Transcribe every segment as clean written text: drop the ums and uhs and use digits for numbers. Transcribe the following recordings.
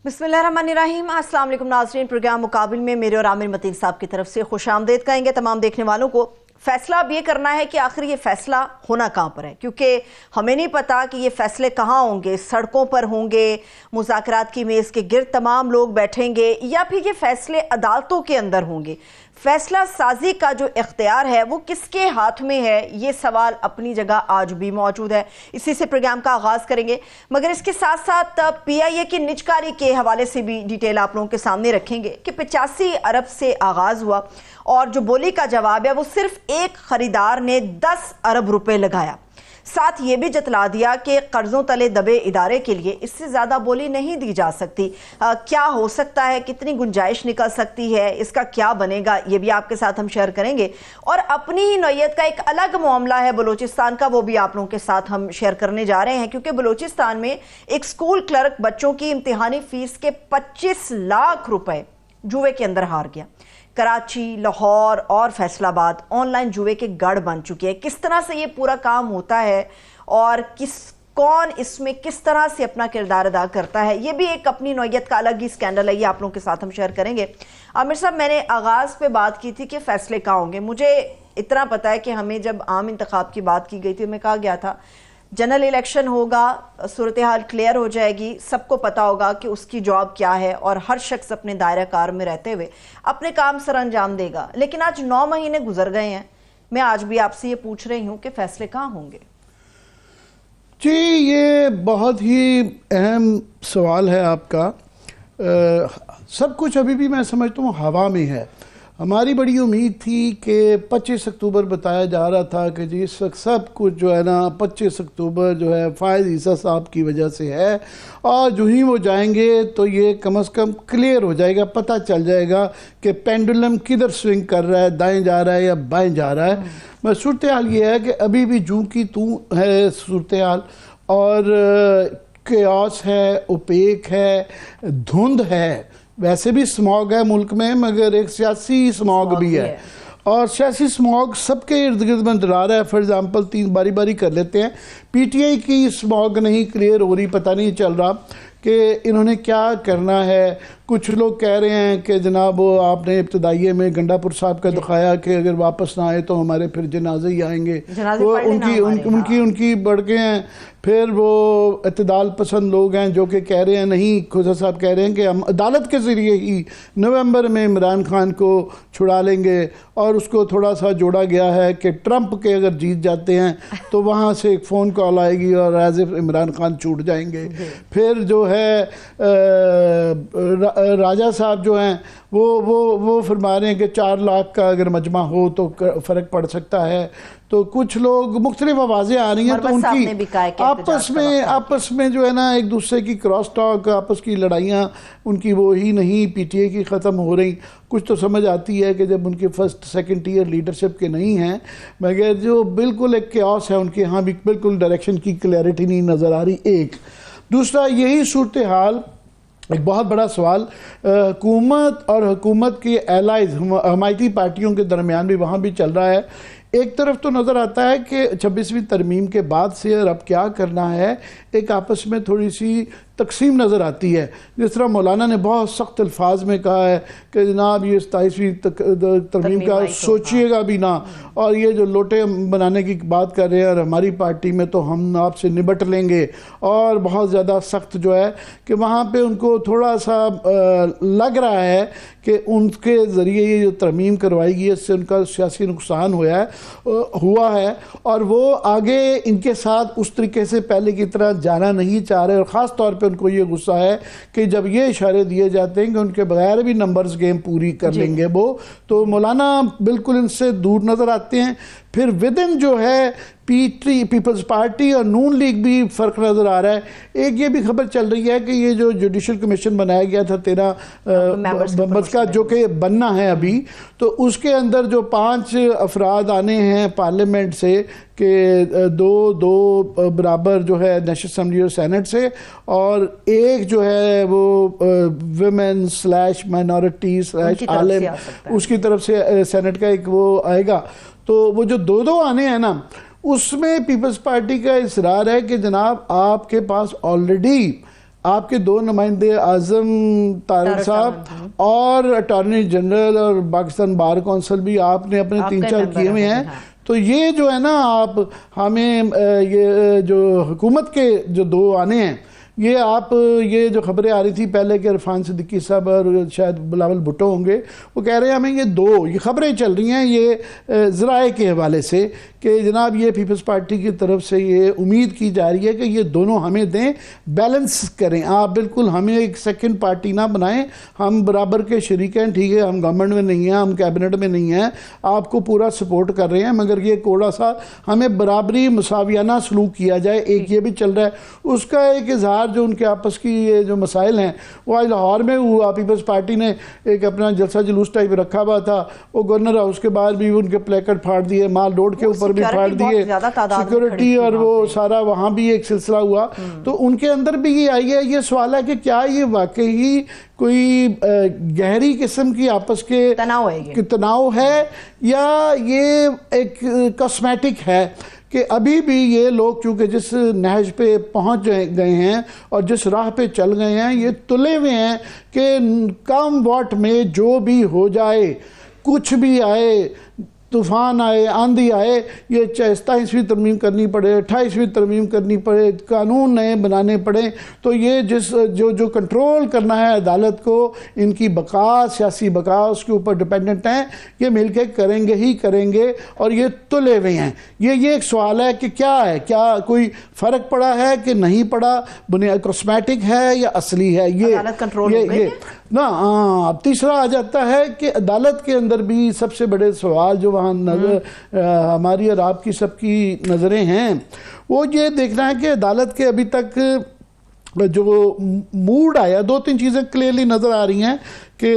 بسم اللہ الرحمن الرحیم۔ السلام علیکم ناظرین، پروگرام مقابل میں میرے اور عامر متین صاحب کی طرف سے خوش آمدید کہیں گے تمام دیکھنے والوں کو۔ فیصلہ اب یہ کرنا ہے کہ آخر یہ فیصلہ ہونا کہاں پر ہے، کیونکہ ہمیں نہیں پتا کہ یہ فیصلے کہاں ہوں گے، سڑکوں پر ہوں گے، مذاکرات کی میز کے گرد تمام لوگ بیٹھیں گے، یا پھر یہ فیصلے عدالتوں کے اندر ہوں گے۔ فیصلہ سازی کا جو اختیار ہے وہ کس کے ہاتھ میں ہے، یہ سوال اپنی جگہ آج بھی موجود ہے۔ اسی سے پروگرام کا آغاز کریں گے، مگر اس کے ساتھ ساتھ پی آئی اے کی نجکاری کے حوالے سے بھی ڈیٹیل آپ لوگوں کے سامنے رکھیں گے کہ 85 ارب سے آغاز ہوا اور جو بولی کا جواب ہے وہ صرف ایک خریدار نے 10 ارب روپے لگایا۔ ساتھ یہ بھی جتلا دیا کہ قرضوں تلے دبے ادارے کے لیے اس سے زیادہ بولی نہیں دی جا سکتی۔ کیا ہو سکتا ہے، کتنی گنجائش نکل سکتی ہے، اس کا کیا بنے گا، یہ بھی آپ کے ساتھ ہم شیئر کریں گے۔ اور اپنی ہی نوعیت کا ایک الگ معاملہ ہے بلوچستان کا، وہ بھی آپ لوگوں کے ساتھ ہم شیئر کرنے جا رہے ہیں، کیونکہ بلوچستان میں ایک سکول کلرک بچوں کی امتحانی فیس کے 25 لاکھ روپے جوئے کے اندر ہار گیا۔ کراچی، لاہور اور فیصل آباد آن لائن جوئے کے گڑھ بن چکے ہیں۔ کس طرح سے یہ پورا کام ہوتا ہے اور کون اس میں کس طرح سے اپنا کردار ادا کرتا ہے، یہ بھی ایک اپنی نوعیت کا الگ ہی سکینڈل ہے، یہ آپ لوگوں کے ساتھ ہم شیئر کریں گے۔ عامر صاحب، میں نے آغاز پہ بات کی تھی کہ فیصلے کہاں ہوں گے۔ مجھے اتنا پتا ہے کہ ہمیں جب عام انتخاب کی بات کی گئی تھی، ہمیں کہا گیا تھا جنرل الیکشن ہوگا، صورتحال کلیئر ہو جائے گی، سب کو پتا ہوگا کہ اس کی جاب کیا ہے اور ہر شخص اپنے دائرہ کار میں رہتے ہوئے اپنے کام سر انجام دے گا۔ لیکن آج 9 مہینے گزر گئے ہیں، میں آج بھی آپ سے یہ پوچھ رہی ہوں کہ فیصلے کہاں ہوں گے؟ جی، یہ بہت ہی اہم سوال ہے آپ کا۔ سب کچھ ابھی بھی میں سمجھتا ہوں ہوا میں ہے۔ ہماری بڑی امید تھی کہ 25 اکتوبر بتایا جا رہا تھا کہ جی اس وقت سب کچھ جو ہے نا 25 اکتوبر جو ہے فائز عیسیٰ صاحب کی وجہ سے ہے، اور جو ہی وہ جائیں گے تو یہ کم از کم کلیئر ہو جائے گا، پتہ چل جائے گا کہ پینڈولم کدھر سوئنگ کر رہا ہے، دائیں جا رہا ہے یا بائیں جا رہا ہے۔ بس صورتحال یہ ہے کہ ابھی بھی جوں کی توں ہے صورتحال، اور کیاس ہے، اوپیک ہے، دھند ہے۔ ویسے بھی سماگ ہے ملک میں، مگر ایک سیاسی سماگ بھی ہے، اور سیاسی سماگ سب کے ارد گرد منڈرا رہا ہے۔ فار ایگزامپل 3 باری باری کر لیتے ہیں۔ پی ٹی آئی کی سماگ نہیں کلیئر ہو رہی، پتہ نہیں چل رہا کہ انہوں نے کیا کرنا ہے۔ کچھ لوگ کہہ رہے ہیں کہ جناب وہ آپ نے ابتدائیے میں گنڈا پور صاحب کا دکھایا کہ اگر واپس نہ آئے تو ہمارے پھر جنازے ہی آئیں گے، وہ ان کی بڑکے ہیں۔ پھر وہ اعتدال پسند لوگ ہیں جو کہ کہہ رہے ہیں نہیں، کھوسا صاحب کہہ رہے ہیں کہ ہم عدالت کے ذریعے ہی نومبر میں عمران خان کو چھڑا لیں گے، اور اس کو تھوڑا سا جوڑا گیا ہے کہ ٹرمپ کے اگر جیت جاتے ہیں تو وہاں سے ایک فون کال آئے گی اور ایز اف عمران خان چھوٹ جائیں گے۔ پھر جو ہے راجہ صاحب جو ہیں وہ فرما رہے ہیں کہ 4 لاکھ کا اگر مجمع ہو تو فرق پڑ سکتا ہے۔ تو کچھ لوگ مختلف آوازیں آ رہی ہیں، تو ان کی آپس میں جو ہے نا ایک دوسرے کی کراس ٹاک، آپس کی لڑائیاں ان کی وہی نہیں پی ٹی اے کی ختم ہو رہی۔ کچھ تو سمجھ آتی ہے کہ جب ان کے فرسٹ سیکنڈ ٹیئر لیڈرشپ کے نہیں ہیں، مگر جو بالکل ایک کیاس ہے ان کے ہاں بھی بالکل ڈائریکشن کی کلیئرٹی نہیں نظر آ رہی۔ ایک دوسرا یہی صورتحال، ایک بہت بڑا سوال حکومت اور حکومت کے ایلائز حمایتی پارٹیوں کے درمیان بھی وہاں بھی چل رہا ہے۔ ایک طرف تو نظر آتا ہے کہ 26ویں ترمیم کے بعد سے اب کیا کرنا ہے، ایک آپس میں تھوڑی سی تقسیم نظر آتی ہے۔ جس طرح مولانا نے بہت سخت الفاظ میں کہا ہے کہ جناب یہ 27ویں ترمیم کا سوچیے گا بھی نہ، اور یہ جو لوٹے بنانے کی بات کر رہے ہیں، اور ہماری پارٹی میں تو ہم آپ سے نبٹ لیں گے، اور بہت زیادہ سخت جو ہے کہ وہاں پہ ان کو تھوڑا سا لگ رہا ہے کہ ان کے ذریعے یہ جو ترمیم کروائی گئی ہے اس سے ان کا سیاسی نقصان ہوا ہے، اور وہ آگے ان کے ساتھ اس طریقے سے پہلے کی طرح جانا نہیں چاہ رہے، اور خاص طور پہ ان کو یہ غصہ ہے کہ جب یہ اشارے دیے جاتے ہیں کہ ان کے بغیر بھی نمبرز گیم پوری کر لیں گے وہ، تو مولانا بالکل ان سے دور نظر آتے ہیں۔ پھر ودن جو ہے پیپلز پارٹی اور نون لیگ بھی فرق نظر آ رہا ہے۔ ایک یہ بھی خبر چل رہی ہے کہ یہ جو جوڈیشل کمیشن بنایا گیا تھا 13 ممبرز کا، جو کہ بننا ہے ابھی، تو اس کے اندر جو 5 افراد آنے ہیں پارلیمنٹ سے، کہ 2 برابر جو ہے نیشنل اسمبلی اور سینٹ سے، اور ایک جو ہے وہ ویمن / مائنورٹی / عالم اس کی طرف سے سینٹ کا ایک وہ آئے گا۔ تو وہ جو 2 آنے ہیں نا، اس میں پیپلز پارٹی کا اصرار ہے کہ جناب آپ کے پاس آلریڈی آپ کے 2 نمائندے اعظم طارق صاحب اور اٹارنی جنرل اور پاکستان بار کونسل بھی آپ نے اپنے 3-4 کیے ہوئے ہیں. تو یہ جو ہے نا آپ ہمیں یہ جو حکومت کے جو 2 آنے ہیں یہ آپ یہ جو خبریں آ رہی تھی پہلے کہ عرفان صدیقی صاحب اور شاید بلاول بھٹو ہوں گے وہ کہہ رہے ہیں ہمیں یہ خبریں چل رہی ہیں یہ ذرائع کے حوالے سے کہ جناب یہ پیپلز پارٹی کی طرف سے یہ امید کی جا رہی ہے کہ یہ دونوں ہمیں دیں بیلنس کریں. آپ بالکل ہمیں ایک سیکنڈ پارٹی نہ بنائیں, ہم برابر کے شریک ہیں, ٹھیک ہے ہم گورنمنٹ میں نہیں ہیں, ہم کیبنٹ میں نہیں ہیں, آپ کو پورا سپورٹ کر رہے ہیں, مگر یہ تھوڑا سا ہمیں برابری مساویانہ سلوک کیا جائے. ایک یہ بھی چل رہا ہے. اس کا ایک اظہار جو ان کے آپس کی یہ جو مسائل ہیں وہ آج لاہور میں ہوا. پیپلز پارٹی نے ایک اپنا جلسہ جلوس ٹائپ رکھا ہوا تھا, وہ گورنر ہاؤس کے بعد بھی ان کے پلیکٹ پھاڑ دیے, مال روڈ کے اوپر بھی پھاڑ دیے, سیکورٹی اور وہ سارا وہاں بھی ایک سلسلہ ہوا. تو ان کے اندر بھی یہ آئی ہے. یہ سوال ہے کہ کیا یہ واقعی کوئی گہری قسم کی آپس کے تناؤ ہے یا یہ ایک کاسمیٹک ہے کہ ابھی بھی یہ لوگ چونکہ جس نہج پہ پہنچ گئے ہیں اور جس راہ پہ چل گئے ہیں یہ تلے ہوئے ہیں کہ کم واٹ میں جو بھی ہو جائے, کچھ بھی آئے, طوفان آئے, آندھی آئے, یہ چاہے 27ویں ترمیم کرنی پڑے, 28ویں ترمیم کرنی پڑے, قانون نئے بنانے پڑیں, تو یہ جو کنٹرول کرنا ہے عدالت کو, ان کی بقا, سیاسی بقا اس کے اوپر ڈیپینڈنٹ ہیں, یہ مل کے کریں گے ہی کریں گے. اور یہ تلے ہوئے ہیں. یہ ایک سوال ہے کہ کیا ہے, کیا کوئی فرق پڑا ہے کہ نہیں پڑا, کاسمیٹک ہے یا اصلی ہے. یہ نا اب تیسرا آ جاتا ہے کہ عدالت کے اندر بھی سب سے بڑے سوال جو وہاں ہماری اور آپ کی سب کی نظریں ہیں وہ یہ دیکھنا ہے کہ عدالت کے ابھی تک جو موڈ آیا, 2-3 چیزیں کلیئرلی نظر آ رہی ہیں کہ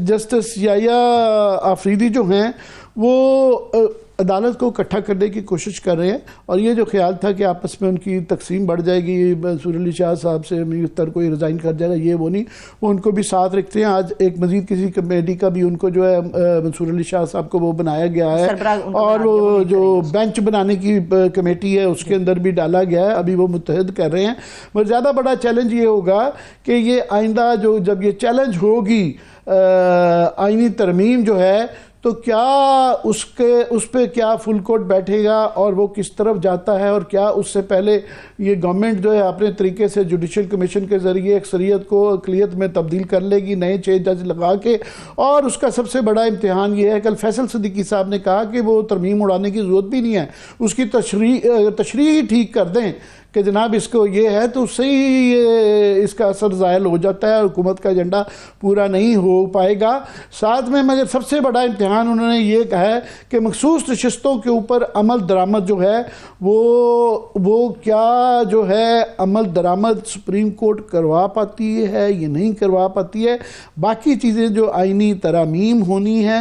جسٹس یحییٰ آفریدی جو ہیں وہ عدالت کو اکٹھا کرنے کی کوشش کر رہے ہیں. اور یہ جو خیال تھا کہ آپس میں ان کی تقسیم بڑھ جائے گی, منصور علی شاہ صاحب سے منیفتر کوئی ریزائن کر جائے گا, یہ وہ نہیں, وہ ان کو بھی ساتھ رکھتے ہیں. آج ایک مزید کسی کمیٹی کا بھی ان کو جو ہے منصور علی شاہ صاحب کو وہ بنایا گیا ہے, اور وہ جو بینچ بنانے کی کمیٹی ہے اس کے اندر بھی ڈالا گیا ہے. ابھی وہ متحد کر رہے ہیں. مگر زیادہ بڑا چیلنج یہ ہوگا کہ یہ آئندہ جب یہ چیلنج ہوگی آئینی ترمیم جو ہے, تو کیا اس پہ کیا فل کوٹ بیٹھے گا اور وہ کس طرف جاتا ہے, اور کیا اس سے پہلے یہ گورنمنٹ جو ہے اپنے طریقے سے جوڈیشل کمیشن کے ذریعے اکثریت کو اقلیت میں تبدیل کر لے گی نئے 6 جج لگا کے. اور اس کا سب سے بڑا امتحان یہ ہے, کل فیصل صدیقی صاحب نے کہا کہ وہ ترمیم اڑانے کی ضرورت بھی نہیں ہے, اس کی تشریح ہی ٹھیک کر دیں کہ جناب اس کو یہ ہے, تو اس سے ہی اس کا اثر زائل ہو جاتا ہے اور حکومت کا ایجنڈا پورا نہیں ہو پائے گا. ساتھ میں مگر سب سے بڑا امتحان انہوں نے یہ کہا ہے کہ مخصوص نشستوں کے اوپر عمل درآمد جو ہے وہ کیا جو ہے عمل درآمد سپریم کورٹ کروا پاتی ہے یا نہیں کروا پاتی ہے. باقی چیزیں جو آئینی ترامیم ہونی ہے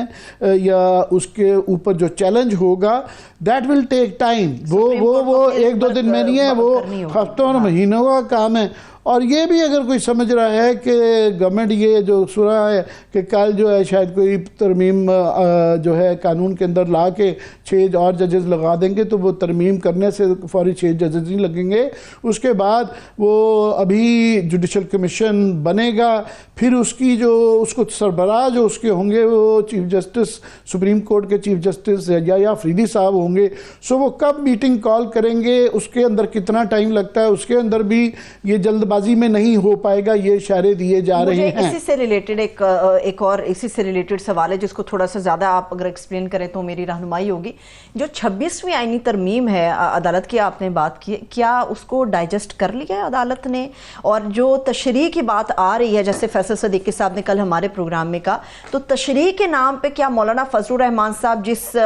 یا اس کے اوپر جو چیلنج ہوگا, دیٹ ول ٹیک ٹائم. وہ 1-2 دن میں نہیں ہے, وہ ہفتوں اور مہینوں کا کام ہے. اور یہ بھی اگر کوئی سمجھ رہا ہے کہ گورنمنٹ یہ جو سنا ہے کہ کل جو ہے شاید کوئی ترمیم جو ہے قانون کے اندر لا کے 6 اور ججز لگا دیں گے, تو وہ ترمیم کرنے سے فوری 6 ججز نہیں لگیں گے. اس کے بعد وہ ابھی جوڈیشل کمیشن بنے گا, پھر اس کو سربراہ جو اس کے ہوں گے وہ چیف جسٹس, سپریم کورٹ کے چیف جسٹس یحییٰ آفریدی صاحب ہوں گے. سو وہ کب میٹنگ کال کریں گے, اس کے اندر کتنا ٹائم لگتا ہے, اس کے اندر بھی یہ جلد بازی میں نہیں ہو پائے گا, یہ اشارے دیے جا رہے ہیں. اسی سے ریلیٹڈ ایک اور اسی سے ریلیٹڈ سوال ہے جس کو تھوڑا سا زیادہ آپ اگر ایکسپلین کریں تو میری رہنمائی ہوگی. جو 26ویں آئینی ترمیم ہے عدالت کی آپ نے بات کی, کیا اس کو ڈائجسٹ کر لیا ہے عدالت نے؟ اور جو تشریح کی بات آ رہی ہے, جیسے فیصل صدیقی صاحب نے کل ہمارے پروگرام میں کہا, تو تشریح کے نام پہ کیا مولانا فضل الرحمان صاحب جس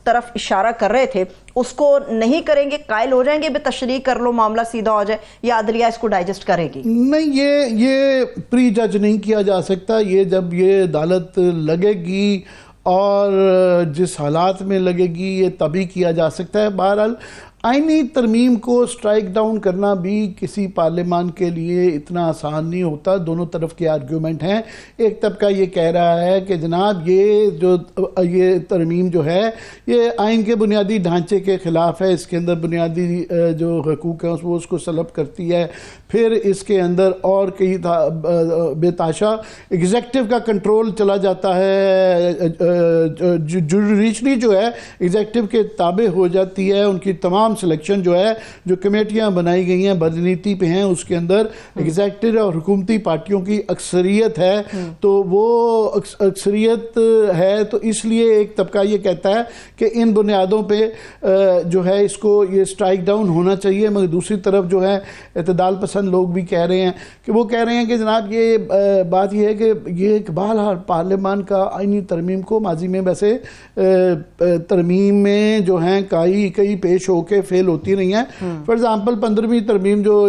طرف اشارہ کر رہے تھے اس کو نہیں کریں گے, قائل ہو جائیں گے بے تشریح کر لو معاملہ سیدھا ہو جائے, یا عدلیہ اس کو ڈائجسٹ کرے گی؟ نہیں, یہ پری جج نہیں کیا جا سکتا. یہ جب یہ عدالت لگے گی اور جس حالات میں لگے گی یہ تبھی کیا جا سکتا ہے. بہرحال آئینی ترمیم کو سٹرائک ڈاؤن کرنا بھی کسی پارلیمان کے لیے اتنا آسان نہیں ہوتا. دونوں طرف کے آرگیومنٹ ہیں. ایک طبقہ یہ کہہ رہا ہے کہ جناب یہ ترمیم جو ہے یہ آئین کے بنیادی ڈھانچے کے خلاف ہے, اس کے اندر بنیادی جو حقوق ہیں وہ اس کو سلب کرتی ہے. پھر اس کے اندر اور کئی بے تحاشا ایگزیکٹو کا کنٹرول چلا جاتا ہے, جوڈیشری جو ہے ایگزیکٹو کے تابع ہو جاتی ہے. ان کی تمام سلیکشن جو ہے, جو کمیٹیاں بنائی گئی ہیں بدنیتی پہ ہیں, اس کے اندر ایگزیکٹو اور حکومتی پارٹیوں کی اکثریت ہے. تو وہ اکثریت ہے, تو اس لیے ایک طبقہ یہ کہتا ہے کہ ان بنیادوں پہ جو ہے اس کو یہ سٹرائک ڈاؤن ہونا چاہیے. مگر دوسری طرف جو ہے اعتدال پسند لوگ بھی کہہ رہے ہیں کہ وہ کہہ رہے ہیں کہ جناب یہ بات یہ ہے کہ یہ ایک بہرحال پارلیمان کا آئینی ترمیم کو ماضی میں ویسے ترمیم میں جو ہیں کئی پیش ہو کے فیل ہوتی رہی ہیں. فار ایگزامپل 15ویں ترمیم جو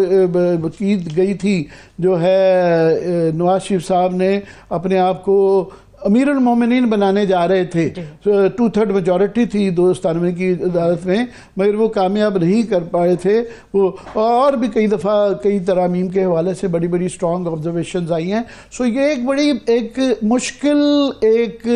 کی گئی تھی جو ہے نواز شریف صاحب نے اپنے آپ کو امیر المومنین بنانے جا رہے تھے, 2/3 میجورٹی تھی 297 کی عدالت میں, مگر وہ کامیاب نہیں کر پائے تھے. وہ اور بھی کئی دفعہ کئی ترامیم کے حوالے سے بڑی بڑی سٹرانگ آبزرویشنز آئی ہیں. سو یہ ایک مشکل ایک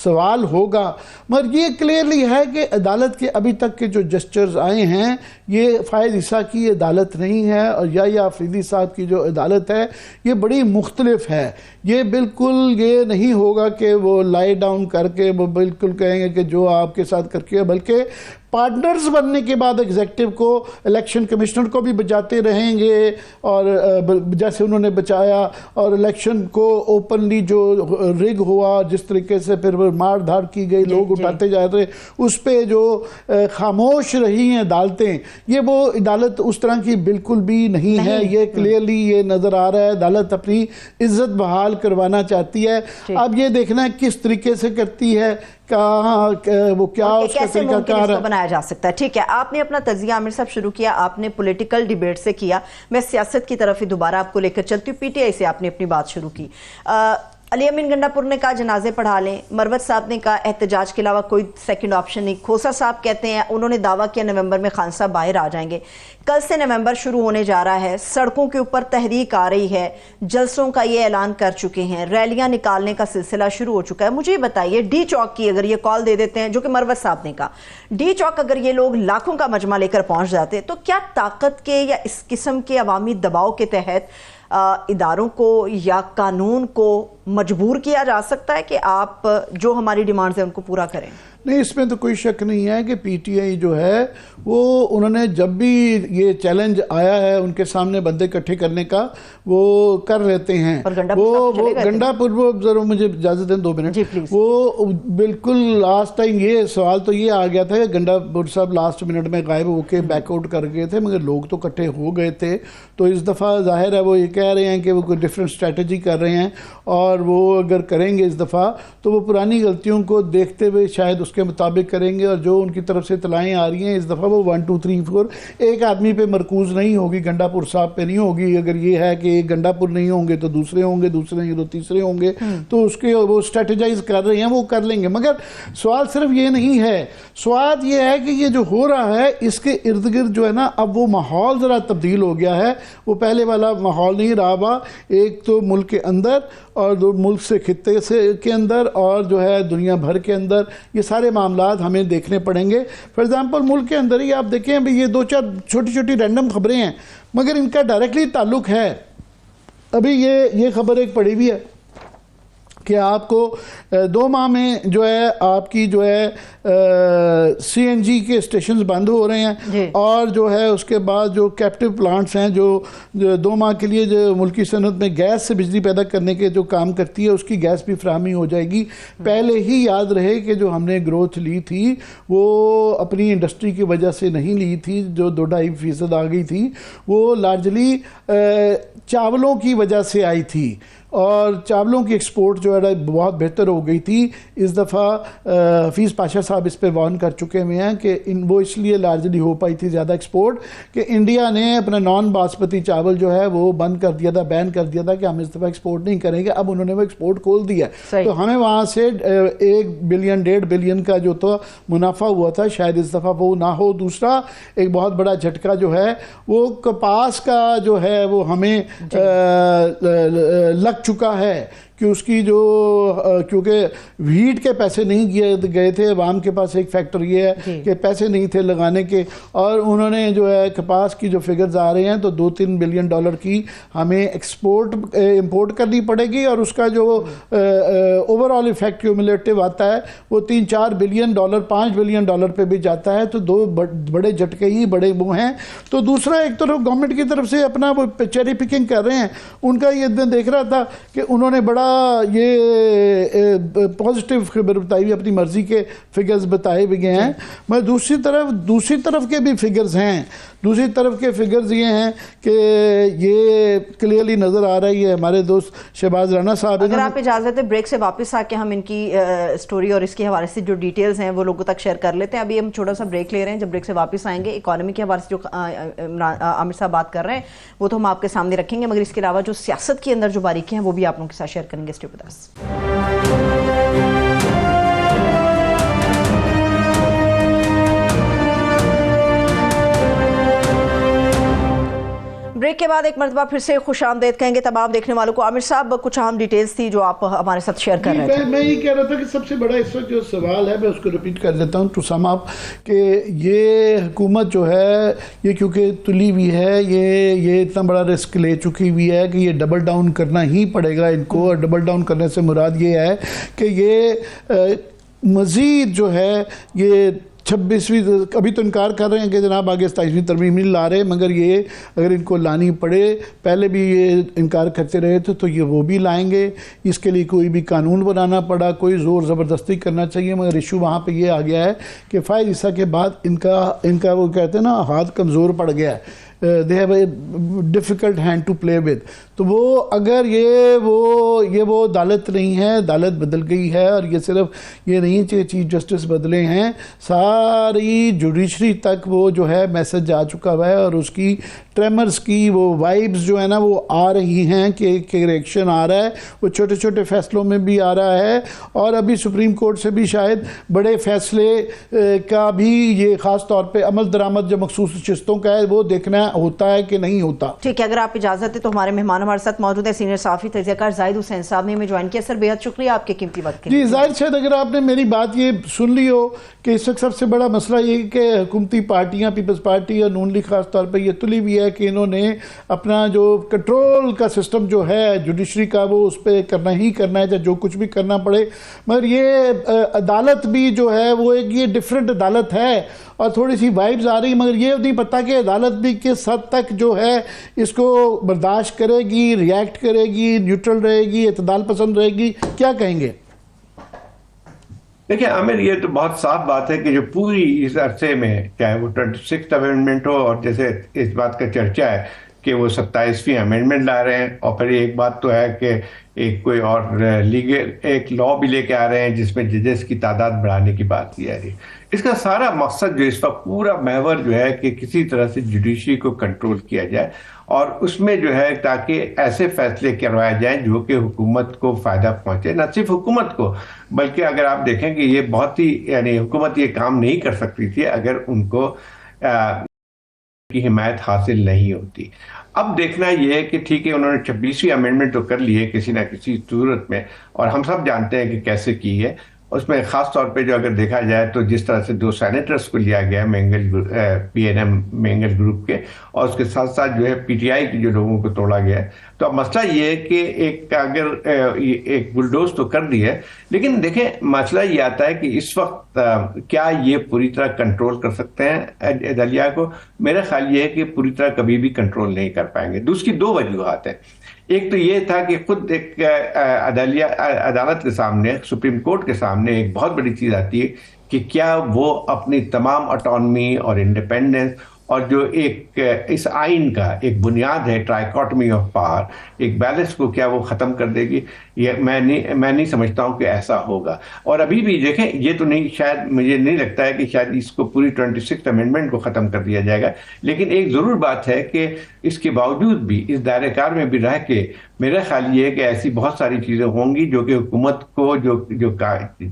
سوال ہوگا, مگر یہ کلیئرلی ہے کہ عدالت کے ابھی تک کے جو جسچرز آئے ہیں یہ فائز عیسیٰ کی عدالت نہیں ہے, اور یا آفریدی صاحب کی جو عدالت ہے یہ بڑی مختلف ہے. یہ بالکل یہ نہیں ہوگا کہ وہ لائی ڈاؤن کر کے وہ بالکل کہیں گے کہ جو آپ کے ساتھ کر کے, بلکہ پارٹنرز بننے کے بعد ایگزیکٹو کو الیکشن کمشنر کو بھی بچاتے رہیں گے, اور جیسے انہوں نے بچایا, اور الیکشن کو اوپنلی جو رگ ہوا جس طریقے سے پھر مار دھاڑ کی گئی, لوگ اٹھاتے جا رہے, اس پہ جو خاموش رہی ہیں عدالتیں, یہ وہ عدالت اس طرح کی بالکل بھی نہیں ہے. یہ کلیئرلی یہ نظر آ رہا ہے عدالت اپنی عزت بحال کروانا چاہتی ہے. اب یہ دیکھنا ہے کس طریقے سے کرتی ہے, وہ کیا اس کا طریقہ کار ہے بنایا جا سکتا ہے. ٹھیک ہے, آپ نے اپنا تجزیہ عامر صاحب شروع کیا, آپ نے پولیٹیکل ڈیبیٹ سے کیا, میں سیاست کی طرف ہی دوبارہ آپ کو لے کر چلتی ہوں. پی ٹی آئی سے آپ نے اپنی بات شروع کی. علی امین گنڈا پور نے کہا جنازے پڑھا لیں, مروت صاحب نے کہا احتجاج کے علاوہ کوئی سیکنڈ آپشن نہیں. کھوسا صاحب کہتے ہیں, انہوں نے دعویٰ کیا نومبر میں خان صاحب باہر آ جائیں گے. کل سے نومبر شروع ہونے جا رہا ہے, سڑکوں کے اوپر تحریک آ رہی ہے, جلسوں کا یہ اعلان کر چکے ہیں, ریلیاں نکالنے کا سلسلہ شروع ہو چکا ہے. مجھے یہ بتائیے ڈی چوک کی اگر یہ کال دے دیتے ہیں, جو کہ مروت صاحب نے کہا, ڈی چوک اگر یہ لوگ لاکھوں کا مجمع لے کر پہنچ جاتے, تو کیا طاقت کے یا اس قسم کے عوامی دباؤ کے تحت اداروں کو یا قانون کو مجبور کیا جا سکتا ہے کہ آپ جو ہماری ڈیمانڈز ہیں ان کو پورا کریں؟ نہیں, اس میں تو کوئی شک نہیں ہے کہ پی ٹی آئی جو ہے وہ انہوں نے جب بھی یہ چیلنج آیا ہے ان کے سامنے بندے اکٹھے کرنے کا وہ کر لیتے ہیں. وہ گنڈا پور, وہ ضرور مجھے اجازت دیں 2 منٹ. وہ بالکل لاسٹ ٹائم یہ سوال تو یہ آ گیا تھا کہ گنڈا پور صاحب لاسٹ منٹ میں غائب ہو کے بیک آؤٹ کر گئے تھے, مگر لوگ تو اکٹھے ہو گئے تھے. تو اس دفعہ ظاہر ہے وہ یہ کہہ رہے ہیں کہ وہ کوئی ڈفرینٹ اسٹریٹجی کر رہے ہیں, اور وہ اگر کریں گے اس دفعہ تو وہ پرانی غلطیوں کو دیکھتے ہوئے شاید اس کے مطابق کریں گے. اور جو ان کی طرف سے اطلاعیں آ رہی ہیں اس دفعہ وہ 1 2 3 4 ایک آدمی پہ مرکوز نہیں ہوگی, گنڈا پور صاحب پہ نہیں ہوگی. اگر یہ ہے کہ گنڈا پور نہیں ہوں گے تو دوسرے ہوں گے, دوسرے نہیں تو تیسرے ہوں گے, تو اس کے وہ اسٹریٹجائز کر رہے ہیں, وہ کر لیں گے. مگر سوال صرف یہ نہیں ہے, سوال یہ ہے کہ یہ جو ہو رہا ہے اس کے ارد گرد جو ہے نا, اب وہ ماحول ذرا تبدیل ہو گیا ہے. وہ پہلے والا ماحول نہیں رہا ہوا, ایک تو ملک کے اندر اور ملک سے خطے سے کے اندر اور جو ہے دنیا بھر کے اندر, یہ سارے معاملات ہمیں دیکھنے پڑیں گے. فار ایگزامپل ملک کے اندر ہی آپ دیکھیں ابھی یہ 2-4 چھوٹی چھوٹی رینڈم خبریں ہیں, مگر ان کا ڈائریکٹلی تعلق ہے. ابھی یہ خبر ایک پڑی ہوئی ہے کہ آپ کو 2 ماہ میں جو ہے آپ کی جو ہے سی این جی کے اسٹیشنز بند ہو رہے ہیں, اور جو ہے اس کے بعد جو کیپٹیو پلانٹس ہیں جو 2 ماہ کے لیے جو ملکی صنعت میں گیس سے بجلی پیدا کرنے کے جو کام کرتی ہے اس کی گیس بھی فراہمی ہو جائے گی. پہلے ہی یاد رہے کہ جو ہم نے گروتھ لی تھی وہ اپنی انڈسٹری کی وجہ سے نہیں لی تھی, جو 2-2.5% آ گئی تھی, وہ لارجلی چاولوں کی وجہ سے آئی تھی, اور چاولوں کی ایکسپورٹ جو جو ہے بہت بہتر ہو گئی تھی. اس دفعہ حفیظ پاشا صاحب اس پہ وارن کر چکے ہوئے ہیں کہ وہ اس لیے لارجلی ہو پائی تھی زیادہ ایکسپورٹ کہ انڈیا نے اپنا نان باسمتی چاول جو ہے وہ بند کر دیا تھا, بین کر دیا تھا کہ ہم اس دفعہ ایکسپورٹ نہیں کریں گے. اب انہوں نے وہ ایکسپورٹ کھول دیا, تو ہمیں وہاں سے 1 بلین 1.5 بلین کا جو تو منافع ہوا تھا, شاید اس دفعہ وہ نہ ہو. دوسرا ایک بہت بڑا جھٹکا جو ہے وہ کپاس کا جو ہے وہ ہمیں لگ چکا ہے کہ اس کی جو کیونکہ ویٹ کے پیسے نہیں گئے تھے, عوام کے پاس ایک فیکٹر یہ ہے کہ پیسے نہیں تھے لگانے کے, اور انہوں نے جو ہے کپاس کی جو فگرز آ رہے ہیں تو 2-3 بلین ڈالر کی ہمیں امپورٹ کرنی پڑے گی, اور اس کا جو اوور آل ایفیکٹ کیومولیٹو آتا ہے وہ 3-4 بلین ڈالر 5 بلین ڈالر پہ بھی جاتا ہے. تو 2 بڑے جھٹکے ہی بڑے وہ ہیں. تو دوسرا ایک طرف گورنمنٹ کی طرف سے اپنا وہ چیری پکنگ کر رہے ہیں. ان کا یہ دن دیکھ رہا تھا کہ انہوں نے بڑا یہ پازیٹیو خبر بتائی ہوئی, اپنی مرضی کے فگرز بتائے بھی گئے ہیں. میں دوسری طرف کے بھی فگرز ہیں. دوسری طرف کے فگرز یہ ہیں کہ یہ کلیئرلی نظر آ رہی ہے. ہمارے دوست شہباز رانا صاحب, اگر آپ اجازت ہے بریک سے واپس آ کے ہم ان کی سٹوری اور اس کے حوالے سے جو ڈیٹیلز ہیں وہ لوگوں تک شیئر کر لیتے ہیں. ابھی ہم چھوٹا سا بریک لے رہے ہیں. جب بریک سے واپس آئیں گے اکانومی کے حوالے سے جو عامر صاحب بات کر رہے ہیں وہ تو ہم آپ کے سامنے رکھیں گے, مگر اس کے علاوہ جو سیاست کے اندر جو باریکیاں ہیں وہ بھی آپ لوگوں کے ساتھ شیئر کریں گے. Stay with us. بریک کے بعد ایک مرتبہ پھر سے خوش آمدید کہیں گے تمام دیکھنے والوں کو. عامر صاحب کچھ اہم ڈیٹیلز تھی جو آپ ہمارے ساتھ شیئر کر رہے تھے. میں یہ کہہ رہا تھا کہ سب سے بڑا اس وقت جو سوال ہے میں اس کو ریپیٹ کر دیتا ہوں ٹو سم اپ, کہ یہ حکومت جو ہے یہ کیونکہ تلی ہوئی ہے, یہ اتنا بڑا رسک لے چکی ہوئی ہے کہ یہ ڈبل ڈاؤن کرنا ہی پڑے گا ان کو. اور ڈبل ڈاؤن کرنے سے مراد یہ ہے کہ یہ مزید جو ہے یہ 26ویں ابھی تو انکار کر رہے ہیں کہ جناب آگے 27ویں ترمیم نہیں لا رہے, مگر یہ اگر ان کو لانی پڑے, پہلے بھی یہ انکار کرتے رہے تھے تو یہ وہ بھی لائیں گے. اس کے لیے کوئی بھی قانون بنانا پڑا, کوئی زور زبردستی کرنا چاہیے, مگر ایشو وہاں پہ یہ آ گیا ہے کہ فائز عیسیٰ کے بعد ان کا وہ کہتے ہیں نا ہاتھ کمزور پڑ گیا ہے. they have a difficult hand to play with. تو وہ اگر یہ وہ عدالت نہیں ہے, عدالت بدل گئی ہے, اور یہ صرف یہ نہیں کہ چیف جسٹس بدلے ہیں, ساری جوڈیشری تک وہ جو ہے میسج آ چکا ہوا ہے, اور اس کی ٹریمرز کی وہ وائبز جو ہے نا وہ آ رہی ہیں کہ ریئیکشن آ رہا ہے, وہ چھوٹے چھوٹے فیصلوں میں بھی آ رہا ہے, اور ابھی سپریم کورٹ سے بھی شاید بڑے فیصلے کا بھی یہ خاص طور پہ عمل درآمد جو مخصوص نشستوں کا ہے وہ دیکھنا ہوتا ہے کہ نہیں ہوتا. ٹھیک ہے, اگر آپ اجازت ہے تو ہمارے مہمان ہمارے ساتھ موجود ہیں سینئر صحافی تجزیہ کار زاہد حسین صاحب نے ہمیں جوائن کیا. سر بہت شکریہ آپ کے قیمتی وقت کے لیے. جی ظاہر شاید اگر آپ نے میری بات یہ سن لی ہو کہ اس وقت سب سے بڑا مسئلہ یہ کہ حکومتی پارٹیاں, پیپلز پارٹی اور نون لیگ خاص طور پہ یہ تلی بھی ہے کہ انہوں نے اپنا جو کنٹرول کا سسٹم جو ہے جوڈیشری کا وہ اس پہ کرنا ہی کرنا ہے, چاہے جو کچھ بھی کرنا پڑے. مگر یہ عدالت بھی جو ہے وہ ایک یہ ڈیفرنٹ عدالت ہے, اور تھوڑی سی وائبز آ رہی, مگر یہ نہیں پتہ کہ عدالت بھی کس حد تک جو ہے اس کو برداشت کرے گی, ریئیکٹ کرے گی, نیوٹرل رہے گی, اعتدال پسند رہے گی. کیا کہیں گے؟ دیکھیں عامر, یہ تو بہت صاف بات ہے کہ جو پوری اس عرصے میں چاہے وہ 26th امینڈمنٹ ہو, اور جیسے اس بات کا چرچا ہے کہ وہ 27ویں امینڈمنٹ لا رہے ہیں, اور پھر ایک بات تو ہے کہ ایک کوئی اور لیگل ایک لا بھی لے کے آ رہے ہیں جس میں ججز کی تعداد بڑھانے کی بات کی جا رہی ہے. اس کا سارا مقصد جو اس وقت پورا محور جو ہے کہ کسی طرح سے جوڈیشری کو کنٹرول کیا جائے, اور اس میں جو ہے تاکہ ایسے فیصلے کروائے جائیں جو کہ حکومت کو فائدہ پہنچے. نہ صرف حکومت کو, بلکہ اگر آپ دیکھیں کہ یہ بہت ہی یعنی حکومت یہ کام نہیں کر سکتی تھی اگر ان کو کی حمایت حاصل نہیں ہوتی. اب دیکھنا یہ ہے کہ ٹھیک ہے انہوں نے 26ویں امینڈمنٹ تو کر لی ہے کسی نہ کسی صورت میں, اور ہم سب جانتے ہیں کہ کیسے کی ہے. اس میں خاص طور پہ جو اگر دیکھا جائے تو جس طرح سے 2 سینیٹرز کو لیا گیا پی این ایم مینگل گروپ کے, اور اس کے ساتھ ساتھ جو ہے پی ٹی آئی کے جو لوگوں کو توڑا گیا ہے. تو اب مسئلہ یہ ہے کہ ایک بلڈوز تو کر دی ہے, لیکن دیکھیں مسئلہ یہ آتا ہے کہ اس وقت کیا یہ پوری طرح کنٹرول کر سکتے ہیں عدلیہ کو؟ میرا خیال یہ ہے کہ پوری طرح کبھی بھی کنٹرول نہیں کر پائیں گے. دوسری 2 وجوہات ہیں. ایک تو یہ تھا کہ خود ایک عدالت کے سامنے, سپریم کورٹ کے سامنے ایک بہت بڑی چیز آتی ہے کہ کیا وہ اپنی تمام اٹانومی اور انڈیپینڈنس اور جو ایک اس آئین کا ایک بنیاد ہے ٹرائیکاٹمی آف پاور، ایک بیلنس کو کیا وہ ختم کر دے گی؟ یہ میں نہیں سمجھتا ہوں کہ ایسا ہوگا. اور ابھی بھی دیکھیں یہ تو نہیں، شاید مجھے نہیں لگتا ہے کہ شاید اس کو پوری 26 امینڈمنٹ کو ختم کر دیا جائے گا، لیکن ایک ضرور بات ہے کہ اس کے باوجود بھی اس دائرہ کار میں بھی رہ کے میرا خیال یہ ہے کہ ایسی بہت ساری چیزیں ہوں گی جو کہ حکومت کو جو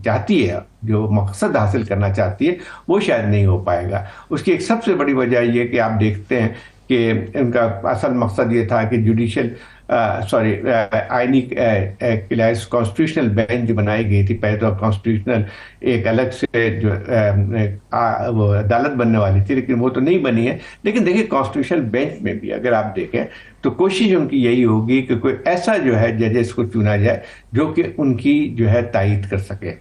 چاہتی ہے، جو مقصد حاصل کرنا چاہتی ہے، وہ شاید نہیں ہو پائے گا. اس کی ایک سب سے بڑی وجہ یہ کہ آپ دیکھتے ہیں کہ ان کا اصل مقصد یہ تھا کہ آئینی کانسٹیٹیوشنل بینچ جو بنائی گئی تھی، پہلے تو کانسٹیٹیوشنل ایک الگ سے جو وہ عدالت بننے والی تھی، لیکن وہ تو نہیں بنی ہے. لیکن دیکھیں کانسٹیٹیوشنل بینچ میں بھی اگر آپ دیکھیں تو کوشش ان کی یہی ہوگی کہ کوئی ایسا جو ہے ججز کو چنا جائے جو کہ ان کی جو ہے تائید کر سکے.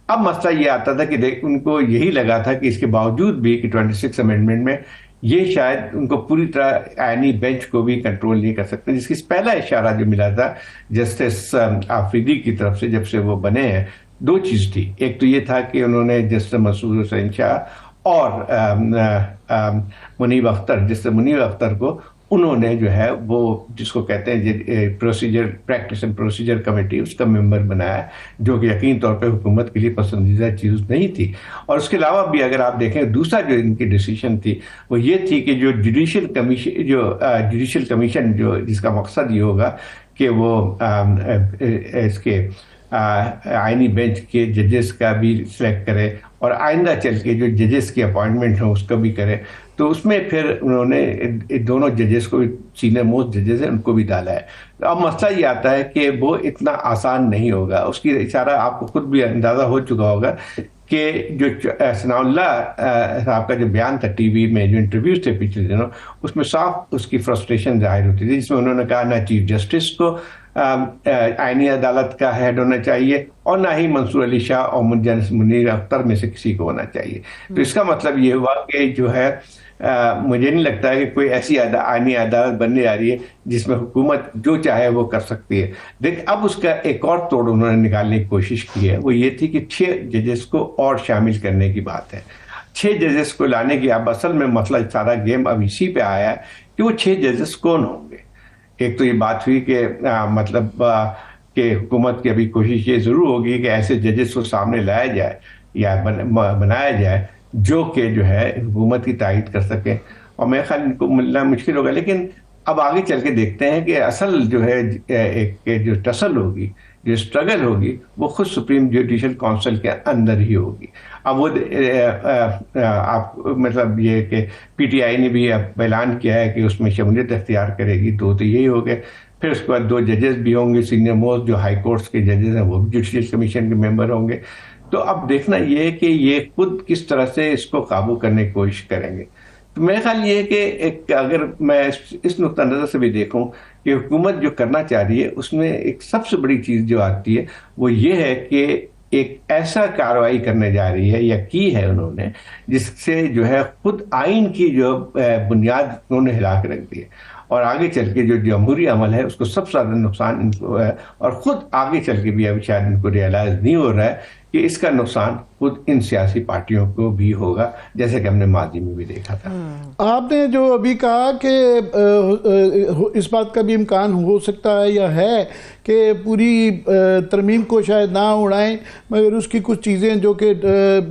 اب مسئلہ یہ آتا تھا کہ ان کو یہی لگا تھا کہ اس کے باوجود بھی کہ 26 امینڈمنٹ میں یہ شاید ان کو پوری طرح آئینی بینچ کو بھی کنٹرول نہیں کر سکتے، جس کی پہلا اشارہ جو ملا تھا جسٹس آفریدی کی طرف سے جب سے وہ بنے ہیں، دو چیز تھی. ایک تو یہ تھا کہ انہوں نے جسٹس مسعود حسین شاہ اور منیب اختر کو انہوں نے جو ہے وہ جس کو کہتے ہیں procedure practice and procedure committee, اس کا ممبر بنایا، جو کہ یقین طور پہ حکومت کے لیے پسندیدہ چیز نہیں تھی. اور اس کے علاوہ بھی اگر آپ دیکھیں دوسرا جو ان کی ڈیسیشن تھی وہ یہ تھی کہ جو جوڈیشل کمیشن جو جس کا مقصد یہ ہوگا کہ وہ اس کے آئینی بینچ کے ججز کا بھی سلیکٹ کرے اور آئندہ چل کے جو ججز کی اپوائنٹمنٹ ہوں اس کا بھی کرے. تو اس میں پھر انہوں نے دونوں ججز کو، سینئر موسٹ ججز ہیں، ان کو بھی ڈالا ہے. اب مسئلہ یہ آتا ہے کہ وہ اتنا آسان نہیں ہوگا. اس کی اشارہ آپ کو خود بھی اندازہ ہو چکا ہوگا کہ جو ثناء اللہ صاحب کا جو بیان تھا ٹی وی میں، جو انٹرویوز تھے پچھلے دنوں، اس میں صاف اس کی فرسٹریشن ظاہر ہوتی تھی، جس میں انہوں نے کہا نہ چیف جسٹس کو آئینی عدالت کا ہیڈ ہونا چاہیے اور نہ ہی منصور علی شاہ اور منیر اختر میں سے کسی کو ہونا چاہیے. تو اس کا مطلب یہ ہوا کہ جو ہے مجھے نہیں لگتا ہے کہ کوئی ایسی آئینی عدالت بننے جا رہی ہے جس میں حکومت جو چاہے وہ کر سکتی ہے. دیکھ اب اس کا ایک اور توڑ انہوں نے نکالنے کی کوشش کی ہے، وہ یہ تھی کہ 6 ججز کو اور شامل کرنے کی بات ہے. 6 ججز کو لانے کی اب اصل میں مسئلہ سارا گیم اب اسی پہ آیا ہے کہ وہ 6 ججز کون ہوں گے. ایک تو یہ بات ہوئی کہ مطلب کہ حکومت کی ابھی کوشش یہ ضرور ہوگی کہ ایسے ججز کو سامنے لایا جائے یا بنایا جائے جو کہ جو ہے حکومت کی تائید کر سکیں، اور میرے خیال ان کو ملنا مشکل ہوگا. لیکن اب آگے چل کے دیکھتے ہیں کہ اصل جو ہے ایک جو ٹسل ہوگی، جو اسٹرگل ہوگی، وہ خود سپریم جوڈیشل کونسل کے اندر ہی ہوگی. اب وہ آپ مطلب یہ کہ پی ٹی آئی نے بھی اب اعلان کیا ہے کہ اس میں شمولیت اختیار کرے گی، تو یہی ہو گئے. پھر اس کے بعد 2 ججز بھی ہوں گے سینئر موسٹ، جو ہائی کورٹس کے ججز ہیں وہ بھی جوڈیشل کمیشن کے ممبر ہوں گے. تو اب دیکھنا یہ ہے کہ یہ خود کس طرح سے اس کو قابو کرنے کی کوشش کریں گے. تو میرا خیال یہ ہے کہ اگر میں اس نقطہ نظر سے بھی دیکھوں کہ حکومت جو کرنا چاہ رہی ہے اس میں ایک سب سے بڑی چیز جو آتی ہے وہ یہ ہے کہ ایک ایسا کارروائی کرنے جا رہی ہے یا کی ہے انہوں نے جس سے جو ہے خود آئین کی جو بنیاد انہوں نے ہلا کے رکھ دی ہے، اور آگے چل کے جو جمہوری عمل ہے اس کو سب سے زیادہ نقصان ان کو ہے. اور خود آگے چل کے بھی ابھی شاید ان کو ریئلائز نہیں ہو رہا ہے کہ اس کا نقصان خود ان سیاسی پارٹیوں کو بھی ہوگا، جیسے کہ ہم نے ماضی میں بھی دیکھا تھا. آپ نے جو ابھی کہا کہ اس بات کا بھی امکان ہو سکتا ہے یا ہے کہ پوری ترمیم کو شاید نہ اڑائیں، مگر اس کی کچھ چیزیں جو کہ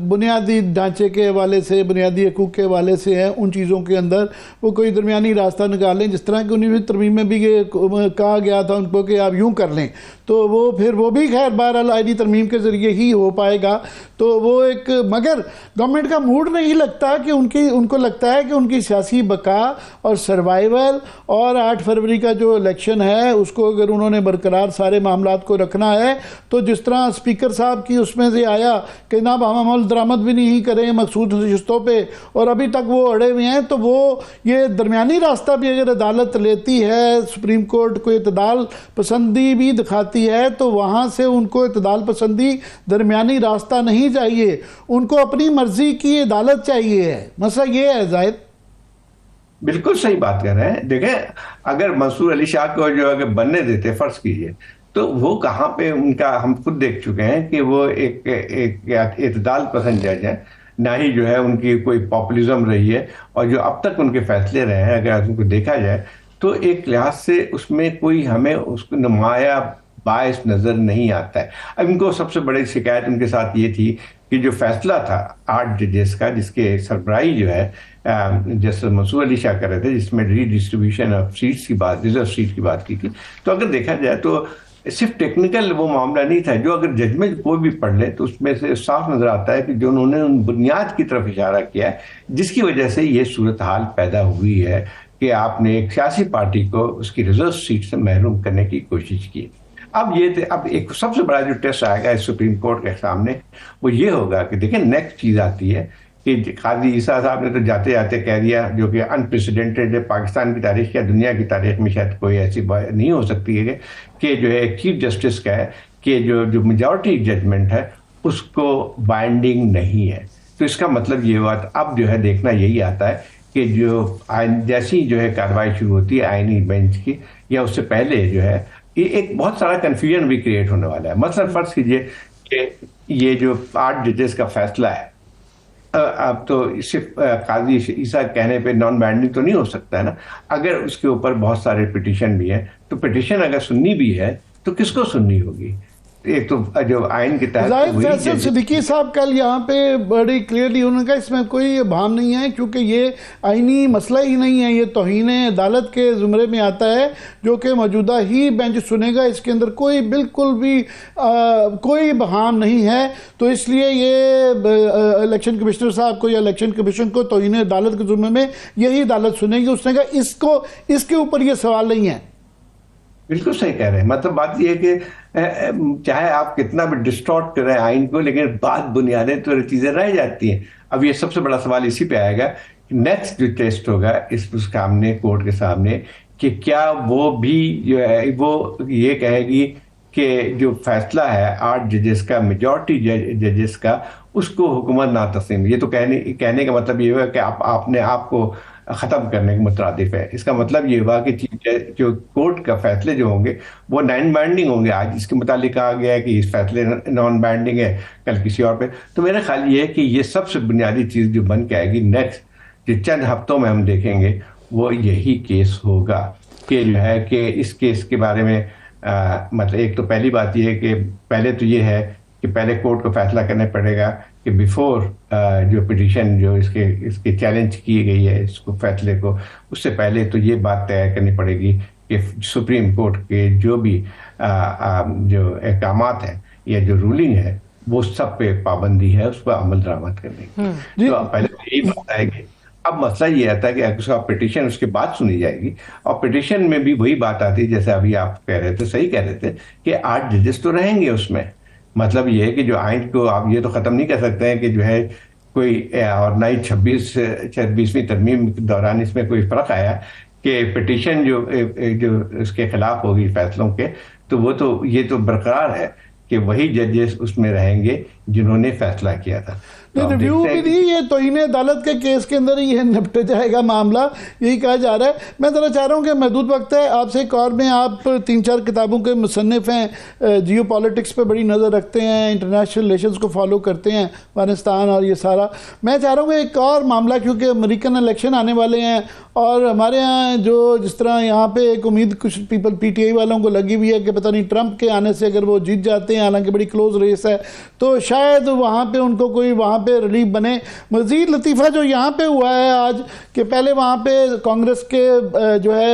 بنیادی ڈھانچے کے حوالے سے، بنیادی حقوق کے حوالے سے ہیں، ان چیزوں کے اندر وہ کوئی درمیانی راستہ نکالیں. جس طرح کہ 19ویں ترمیم میں بھی کہا گیا تھا ان کو کہ آپ یوں کر لیں، تو وہ پھر وہ بھی خیر بہرحال آئینی ترمیم کے ذریعے ہی ہو پائے گا. تو وہ ایک مگر گورنمنٹ کا موڈ نہیں لگتا کہ ان کو لگتا ہے کہ ان کی سیاسی بقا اور سروائیول اور 8 فروری کا جو الیکشن ہے اس کو اگر انہوں نے برقرار سارے معاملات کو رکھنا ہے تو جس طرح اسپیکر صاحب کی اس میں سے آیا کہ جناب ہم عمل درآمد بھی نہیں کریں مخصوص نشستوں پہ، اور ابھی تک وہ اڑے ہوئے ہیں، تو وہ یہ درمیانی راستہ بھی اگر عدالت لیتی ہے، سپریم کورٹ کو اعتدال پسندی بھی دکھاتی ہے، تو وہاں سے ان کو اعتدال پسندی درمیانی راستہ نہیں چاہیے، ان کو اپنی مرضی کی عدالت چاہیے ہے. مسئلہ یہ ہے زاہد. بالکل صحیح بات کر رہے ہیں. دیکھیں اگر منصور علی شاہ کو جو اگر بننے دیتے فرض کیجئے، تو وہ کہاں پہ ان کا ہم خود دیکھ چکے ہیں کہ وہ ایک اعتدال پسند جج ہیں، نہ ہی جو ہے ان کی کوئی پاپولزم رہی ہے، اور جو اب تک ان کے فیصلے رہے ہیں اگر ان کو دیکھا جائے تو ایک لحاظ سے اس میں کوئی ہمیں اس کو نمایاں باعث نظر نہیں آتا ہے۔ اب ان کو سب سے بڑی شکایت ان کے ساتھ یہ تھی کہ جو فیصلہ تھا 8 ججز کا، جس کے سربراہی جو ہے جسٹس منصور علی شاہ کر رہے تھے، جس میں ری ڈسٹریبیوشن آف سیٹس کی بات، ریزرو سیٹ کی بات کی تھی، تو اگر دیکھا جائے تو صرف ٹیکنیکل وہ معاملہ نہیں تھا، جو اگر ججمنٹ کوئی بھی پڑھ لے تو اس میں سے صاف نظر آتا ہے کہ جو انہوں نے ان بنیاد کی طرف اشارہ کیا ہے جس کی وجہ سے یہ صورتحال پیدا ہوئی ہے کہ آپ نے ایک سیاسی پارٹی کو اس کی ریزرو سیٹ سے محروم کرنے کی کوشش کی۔ اب ایک سب سے بڑا جو ٹیسٹ آئے گا اس سپریم کورٹ کے سامنے وہ یہ ہوگا کہ دیکھیں نیکسٹ چیز آتی ہے کہ قاضی عیسیٰ صاحب نے تو جاتے جاتے کہہ دیا، جو کہ انپریسیڈنٹڈ ہے پاکستان کی تاریخ یا دنیا کی تاریخ میں، شاید کوئی ایسی بات نہیں ہو سکتی ہے کہ جو ہے ایک چیف جسٹس کا ہے کہ جو میجورٹی ججمنٹ ہے اس کو بائنڈنگ نہیں ہے۔ تو اس کا مطلب یہ بات اب جو ہے دیکھنا یہی آتا ہے کہ جو جیسی جو ہے کارروائی شروع ہوتی ہے آئینی بینچ کی یا اس سے پہلے جو ہے یہ ایک بہت سارا کنفیوژن بھی کریٹ ہونے والا ہے۔ مثلا فرض کیجئے کہ یہ جو 8 ججز کا فیصلہ ہے، اب تو صرف قاضی عیسیٰ کہنے پہ نان بائنڈنگ تو نہیں ہو سکتا ہے نا، اگر اس کے اوپر بہت سارے پٹیشن بھی ہیں تو پٹیشن اگر سننی بھی ہے تو کس کو سننی ہوگی؟ ایک تو جو آئین کے تحت زاہد فیصل صدیقی صاحب کل یہاں پہ بڑی کلیئرلی انہوں نے کہا اس میں کوئی ابہام نہیں ہے کیونکہ یہ آئینی مسئلہ ہی نہیں ہے، یہ توہین عدالت کے زمرے میں آتا ہے جو کہ موجودہ ہی بینچ سنے گا، اس کے اندر کوئی بالکل بھی کوئی ابہام نہیں ہے، تو اس لیے یہ الیکشن کمشنر صاحب کو یا الیکشن کمیشن کو توہین عدالت کے زمرے میں یہی عدالت سنے گی۔ اس نے کہا اس کے اوپر یہ سوال نہیں ہے۔ بالکل صحیح کہہ رہے ہیں، مطلب بات یہ ہے کہ چاہے آپ کتنا بھی ڈسٹارٹ کریں آئین کو، لیکن بات بنیادیں تو چیزیں رہ جاتی ہیں۔ اب یہ سب سے بڑا سوال اسی پہ آئے گا، نیکسٹ جو ٹیسٹ ہوگا اس سامنے کورٹ کے سامنے، کہ کیا وہ بھی جو ہے وہ یہ کہے گی کہ جو فیصلہ ہے 8 ججز کا، میجورٹی ججز کا، اس کو حکومت نہ تسلیم۔ یہ تو کہنے کا مطلب یہ ہوا کہ آپ نے آپ کو ختم کرنے کے مترادف ہے۔ اس کا مطلب یہ ہوا کہ جو کورٹ کا فیصلے جو ہوں گے وہ نان بائنڈنگ ہوں گے۔ آج اس کے متعلق کہا گیا ہے کہ اس فیصلے نان بائنڈنگ ہے، کل کسی اور پہ۔ تو میرا خیال یہ ہے کہ یہ سب سے بنیادی چیز جو بن کے آئے گی نیکسٹ جو چند ہفتوں میں ہم دیکھیں گے وہ یہی کیس ہوگا کہ جو ہے کہ اس کیس کے بارے میں مطلب ایک تو پہلی بات یہ ہے کہ پہلے تو یہ ہے کہ پہلے کورٹ کو فیصلہ کرنا پڑے گا کہ بیفور جو پٹیشن جو اس کے چیلنج کی گئی ہے اس کو فیصلے کو، اس سے پہلے تو یہ بات طے کرنی پڑے گی کہ سپریم کورٹ کے جو بھی جو احکامات ہیں یا جو رولنگ ہے وہ سب پہ پابندی ہے، اس پہ عمل درآمد کرنے کی۔ تو پہلے تو یہی بات آئے گی۔ اب مسئلہ یہ آتا ہے کہ اس کا پٹیشن اس کے بعد سنی جائے گی، اور پٹیشن میں بھی وہی بات آتی ہے جیسے ابھی آپ کہہ رہے تھے، صحیح کہہ رہے تھے کہ 8 ججز تو رہیں گے اس میں۔ مطلب یہ ہے کہ جو آئین کو آپ یہ تو ختم نہیں کر سکتے ہیں کہ جو ہے کوئی، اور نہ ہی 26ویں ترمیم کے دوران اس میں کوئی فرق آیا کہ پٹیشن جو اس کے خلاف ہوگی فیصلوں کے، تو وہ تو یہ تو برقرار ہے کہ وہی ججز اس میں رہیں گے جنہوں نے فیصلہ کیا تھا۔ ریویو بھی نہیں، یہ توہین عدالت کے کیس کے اندر یہ نپٹ جائے گا معاملہ، یہی کہا جا رہا ہے۔ میں ذرا چاہ رہا ہوں کہ محدود وقت ہے، آپ سے ایک اور میں، آپ 3-4 کتابوں کے مصنف ہیں، جیو پالیٹکس پہ بڑی نظر رکھتے ہیں، انٹرنیشنل ریلیشنز کو فالو کرتے ہیں، افغانستان اور یہ سارا۔ میں چاہ رہا ہوں کہ ایک اور معاملہ، کیونکہ امریکن الیکشن آنے والے ہیں اور ہمارے ہاں جو جس طرح یہاں پہ ایک امید کچھ پیپل پی ٹی آئی والوں کو لگی ہوئی ہے کہ پتہ نہیں ٹرمپ کے آنے سے اگر وہ جیت جاتے ہیں، حالانکہ بڑی کلوز ریس ہے، تو شاید وہاں پہ ان کو کوئی وہاں پہ ریلیف بنے۔ مزید لطیفہ جو یہاں پہ ہوا ہے آج کہ پہلے وہاں پہ کانگریس کے جو ہے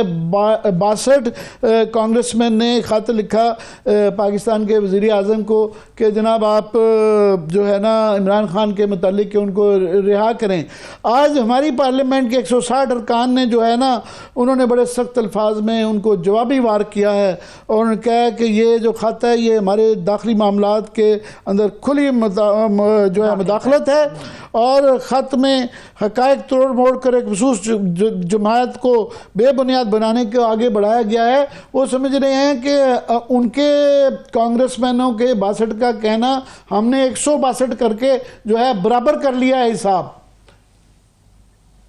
62 کانگریس مین نے خط لکھا پاکستان کے وزیر اعظم کو کہ جناب آپ جو ہے نا عمران خان کے متعلق کہ ان کو رہا کریں۔ آج ہماری پارلیمنٹ کے 160 ارکان نے جو ہے نا انہوں نے بڑے سخت الفاظ میں ان کو جوابی وار کیا ہے، اور انہوں نے کہا کہ یہ جو خط ہے یہ ہمارے داخلی معاملات کے اندر کھلی جو ہے مداخلت ہے، اور خط میں حقائق توڑ موڑ کر ایک خصوص جماعت کو بے بنیاد بنانے کے آگے بڑھایا گیا ہے۔ وہ سمجھ رہے ہیں کہ ان کے کانگریس مینوں کے 62 کا کہنا ہم نے 162 کر کے جو ہے برابر کر لیا ہے حساب۔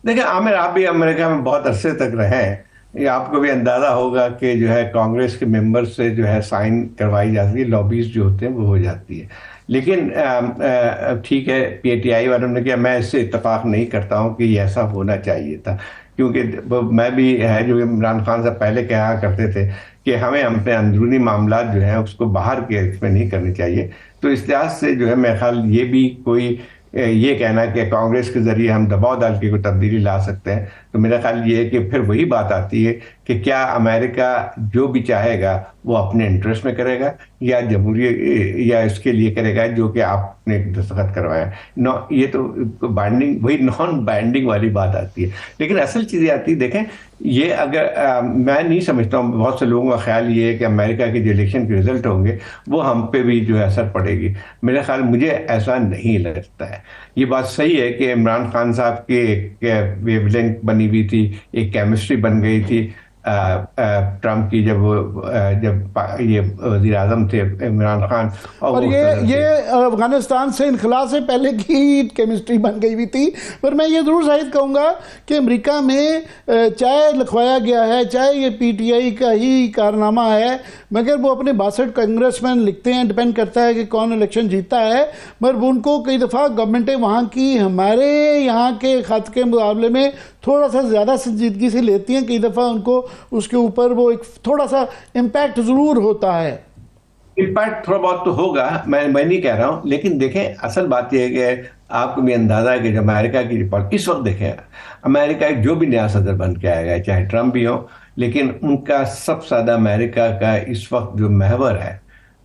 دیکھیں عامر، آپ بھی امریکہ میں بہت عرصے تک رہے ہیں، یہ آپ کو بھی اندازہ ہوگا کہ جو ہے کانگریس کے ممبر سے جو ہے سائن کروائی جاتی ہے، لابیز جو ہوتے ہیں وہ ہو جاتی ہے. لیکن ٹھیک ہے، پی ٹی آئی والوں نے کیا، میں اس سے اتفاق نہیں کرتا ہوں کہ یہ ایسا ہونا چاہیے تھا، کیونکہ میں بھی ہے جو عمران خان سے پہلے کہا کرتے تھے کہ ہمیں اپنے اندرونی معاملات جو ہیں اس کو باہر کے اس میں نہیں کرنی چاہیے. تو اس لحاظ سے جو ہے میرا خیال یہ بھی کوئی یہ کہنا کہ کانگریس کے ذریعے ہم دباؤ ڈال کے کوئی تبدیلی لا سکتے ہیں، تو میرا خیال یہ ہے کہ پھر وہی بات آتی ہے کہ کیا امریکہ جو بھی چاہے گا وہ اپنے انٹرسٹ میں کرے گا یا جمہوریت یا اس کے لیے کرے گا جو کہ آپ نے دستخط کروایا. یہ تو بائنڈنگ، وہی نان بائنڈنگ والی بات آتی ہے. لیکن اصل چیزیں آتی ہے، دیکھیں یہ اگر میں نہیں سمجھتا ہوں، بہت سے لوگوں کا خیال یہ ہے کہ امریکہ کے جو الیکشن کے رزلٹ ہوں گے وہ ہم پہ بھی جو ہے اثر پڑے گی. میرا خیال مجھے ایسا نہیں لگتا ہے. یہ بات صحیح ہے کہ عمران خان صاحب کی ایک ویو لینک بنی ہوئی تھی، ایک کیمسٹری بن گئی تھی ٹرمپ کی جب یہ وزیر اعظم تھے عمران خان، اور یہ افغانستان سے انخلا سے پہلے کی کیمسٹری بن گئی ہوئی تھی. پر میں یہ ضرور ظاہر کہوں گا کہ امریکہ میں چاہے لکھوایا گیا ہے، چاہے یہ پی ٹی آئی کا ہی کارنامہ ہے، مگر وہ اپنے 62 کانگریس مین لکھتے ہیں، ڈیپینڈ کرتا ہے کہ کون الیکشن جیتا ہے. مگر ان کو کئی دفعہ گورنمنٹیں وہاں کی ہمارے یہاں کے خط کے مقابلے میں تھوڑا سا زیادہ سنجیدگی سے لیتی ہیں. کئی دفعہ ان کو اس کے اوپر وہ ایک تھوڑا سا امپیکٹ ضرور ہوتا ہے. امپیکٹ تھوڑا بہت تو ہوگا، میں نہیں کہہ رہا ہوں، لیکن دیکھیں اصل بات یہ ہے کہ آپ کو بھی اندازہ ہے کہ جو امریکہ کی رپورٹ اس وقت دیکھیں، امریکہ جو بھی نیا صدر بن کے آئے گا چاہے ٹرمپ بھی ہو، لیکن ان کا سب سے زیادہ امریکہ کا اس وقت جو محور ہے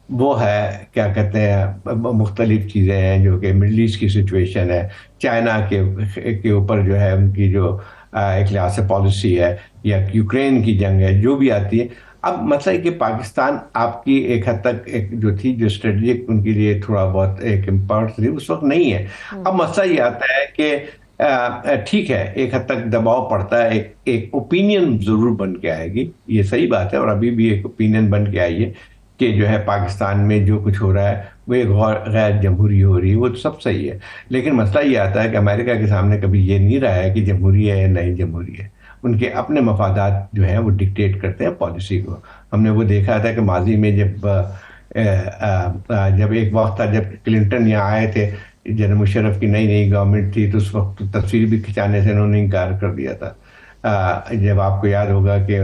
وہ ہے کیا کہتے ہیں مختلف چیزیں ہیں جو کہ مڈل ایسٹ کی سچویشن ہے، چائنا کے اوپر جو ہے ان کی جو ایک لحاظ سے پالیسی ہے، یا یوکرین کی جنگ ہے، جو بھی آتی ہے. اب مسئلہ ہے کہ پاکستان آپ کی ایک حد تک ایک جو تھی جو اسٹریٹجک ان کے لیے تھوڑا بہت ایک امپورٹنس تھی اس وقت نہیں ہے. اب مسئلہ یہ آتا ہے کہ ٹھیک ہے ایک حد تک دباؤ پڑتا ہے، ایک اوپینین ضرور بن کے آئے گی، یہ صحیح بات ہے، اور ابھی بھی ایک اوپینین بن کے آئی ہے کہ جو ہے پاکستان میں جو کچھ ہو رہا ہے وہ ایک غیر جمہوری ہو رہی ہے، وہ تو سب صحیح ہے. لیکن مسئلہ یہ آتا ہے کہ امریکہ کے سامنے کبھی یہ نہیں رہا ہے کہ جمہوری ہے یا نہیں جمہوری ہے. ان کے اپنے مفادات جو ہیں وہ ڈکٹیٹ کرتے ہیں پالیسی کو. ہم نے وہ دیکھا تھا کہ ماضی میں جب ایک وقت تھا جب کلنٹن یہاں آئے تھے، جنرل مشرف کی نئی گورنمنٹ تھی، تو اس وقت تصویر بھی کھنچانے سے انہوں نے انکار کر دیا تھا. جب آپ کو یاد ہوگا کہ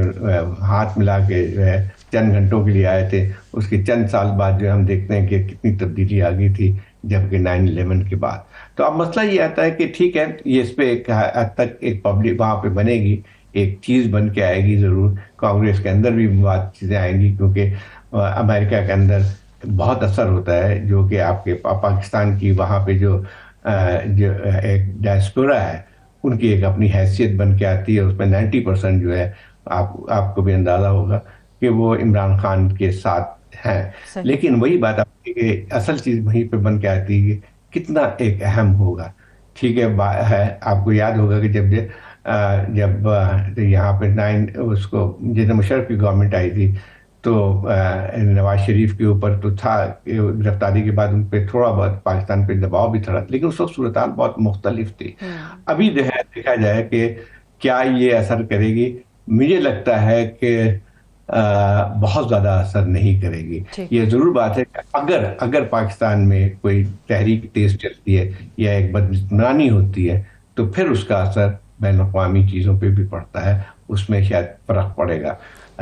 ہاتھ ملا کے جو ہے چند گھنٹوں کے لیے آئے تھے، اس کے چند سال بعد جو ہم دیکھتے ہیں کہ کتنی تبدیلی آ گئی تھی جبکہ 9/11 کے بعد. تو اب مسئلہ یہ آتا ہے کہ ٹھیک ہے یہ اس پہ ایک حد تک ایک پبلک وہاں پہ بنے گی، ایک چیز بن کے آئے گی ضرور. کانگریس کے اندر بھی بات چیزیں آئیں گی کیونکہ امریکہ کے اندر بہت اثر ہوتا ہے جو کہ آپ کے پاکستان کی وہاں پہ جو ایک ڈائسپورا ہے ان کی ایک اپنی حیثیت بن کے آتی ہے. اس میں 90% جو ہے آپ کو بھی اندازہ ہوگا کہ وہ عمران خان کے ساتھ ہیں. لیکن وہی بات آپ کہ اصل چیز وہیں پہ بن کے آتی ہے کتنا ایک اہم ہوگا. ٹھیک ہے آپ کو یاد ہوگا کہ جب یہاں پہ اس کو جنرل مشرف کی گورنمنٹ آئی تھی تو نواز شریف کے اوپر تو تھا گرفتاری کے بعد ان پہ تھوڑا بہت پاکستان پہ دباؤ بھی تھا، لیکن اس وقت صورتحال بہت مختلف تھی. ابھی جو ہے دیکھا جائے کہ کیا یہ اثر کرے گی، مجھے لگتا ہے کہ بہت زیادہ اثر نہیں کرے گی. یہ ضرور بات ہے کہ اگر پاکستان میں کوئی تحریک تیز چلتی ہے یا ایک بدعنوانی ہوتی ہے تو پھر اس کا اثر بین الاقوامی چیزوں پہ بھی پڑتا ہے، اس میں شاید فرق پڑے گا.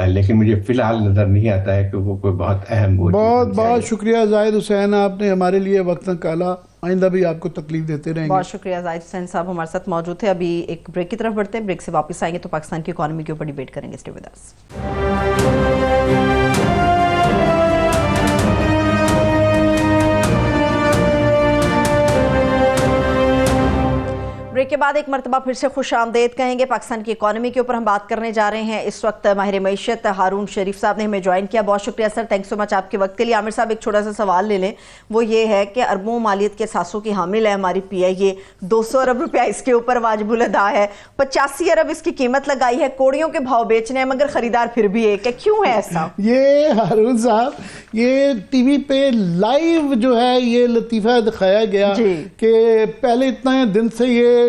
لیکن مجھے فی الحال نظر نہیں آتا ہے کہ وہ کوئی بہت اہم ہو. بہت شکریہ زاہد حسین، آپ نے ہمارے لیے وقت نکالا، آئندہ بھی آپ کو تکلیف دیتے رہیں گے. بہت شکریہ زاہد حسین صاحب ہمارے ساتھ موجود تھے. ابھی ایک بریک کی طرف بڑھتے ہیں، بریک سے واپس آئیں گے تو پاکستان کی اکانومی کے اوپر ڈیبیٹ کریں گے. Stay with us. بریک کے بعد ایک مرتبہ پھر سے خوش آمدید کہیں گے. پاکستان کی اکانومی کے اوپر ہم بات کرنے جا رہے ہیں. اس وقت ماہر معیشت ہارون شریف صاحب نے ہمیں جوائن کیا. بہت شکریہ سر، تھینک سو مچ آپ کے وقت کے لیے. عامر صاحب ایک چھوٹا سا سوال لے لیں، وہ یہ ہے کہ اربوں مالیت کے اثاثوں کی حامل ہے ہماری پی آئی اے، 200 ارب روپیہ اس کے اوپر واجب الادا ہے، 85 ارب اس کی قیمت لگائی ہے، کوڑیوں کے بھاؤ بیچنے ہیں مگر خریدار پھر بھی ایک ہے. کیوں ہے ایسا؟ یہ ہارون صاحب یہ ٹی وی پہ لائیو جو ہے یہ لطیفہ دکھایا گیا کہ پہلے اتنے دن سے یہ